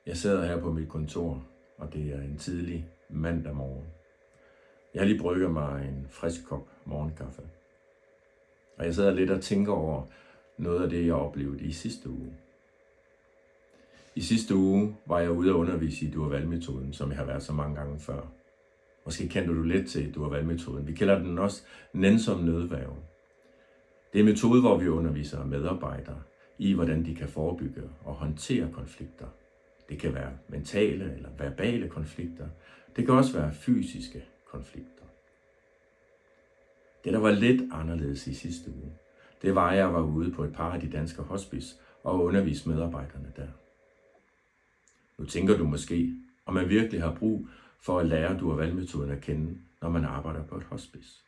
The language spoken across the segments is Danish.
Jeg sidder her på mit kontor, og det er en tidlig mandag morgen. Jeg har lige brygget mig en frisk kop morgenkaffe. Og jeg sidder lidt og tænker over noget af det, jeg oplevede i sidste uge. I sidste uge var jeg ude at undervise i Dur-Wall-metoden, som jeg har været så mange gange før. Måske kender du lidt til Dur-Wall-metoden. Vi kalder den også nænsom nødværge. Det er en metode, hvor vi underviser medarbejdere i, hvordan de kan forebygge og håndtere konflikter. Det kan være mentale eller verbale konflikter. Det kan også være fysiske konflikter. Det, der var lidt anderledes i sidste uge, det var, at jeg var ude på et par af de danske hospice og underviste medarbejderne der. Nu tænker du måske, om man virkelig har brug for at lære Dur-Wall-metoden at kende, når man arbejder på et hospice.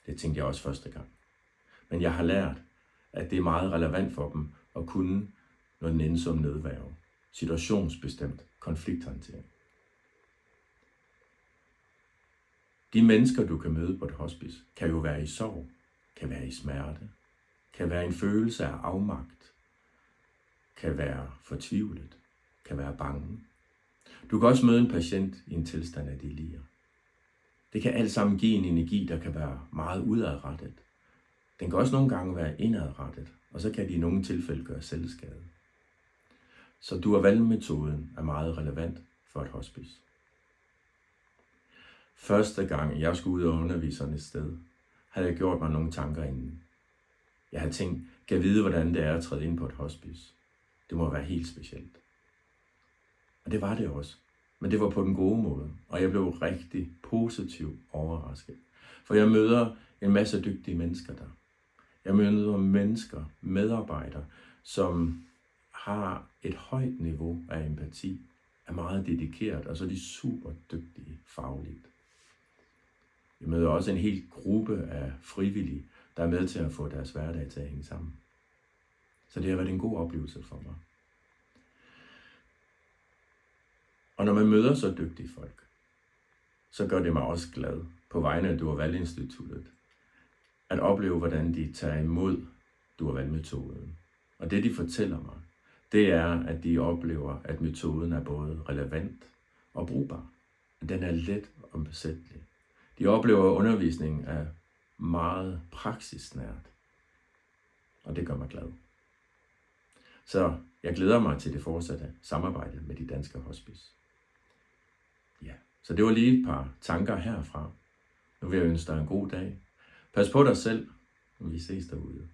Det tænkte jeg også første gang. Men jeg har lært, at det er meget relevant for dem at kunne noget nænsom nødværge, situationsbestemt konflikthåndtering. De mennesker, du kan møde på et hospice, kan jo være i sorg, kan være i smerte, kan være en følelse af afmagt, kan være fortvivlet, kan være bange. Du kan også møde en patient i en tilstand af delir. Det kan alt sammen give en energi, der kan være meget udadrettet. Den kan også nogle gange være indadrettet, og så kan de i nogle tilfælde gøre selvskade. Så Dur-Wall-metoden er meget relevant for et hospice. Første gang jeg skulle ud og undervise sådan et sted, havde jeg gjort mig nogle tanker inden. Jeg havde tænkt, kan jeg vide, hvordan det er at træde ind på et hospice? Det må være helt specielt. Og det var det også. Men det var på den gode måde, og jeg blev rigtig positivt overrasket. For jeg møder en masse dygtige mennesker der. Jeg møder mennesker, medarbejdere, som har et højt niveau af empati, er meget dedikeret, og så er de super dygtige fagligt. Jeg møder også en hel gruppe af frivillige, der er med til at få deres hverdag til at hænge sammen. Så det har været en god oplevelse for mig. Og når man møder så dygtige folk, så gør det mig også glad på vegne af Dur-Wall-instituttet at opleve, hvordan de tager imod Dur-Wall-metoden. Og det, de fortæller mig, det er, at de oplever, at metoden er både relevant og brugbar. Den er let og besættelig. De oplever, at undervisningen er meget praksisnært. Og det gør mig glad. Så jeg glæder mig til det fortsatte samarbejde med de danske hospice. Ja, så det var lige et par tanker herfra. Nu vil jeg ønske dig en god dag. Pas på dig selv, og vi ses derude.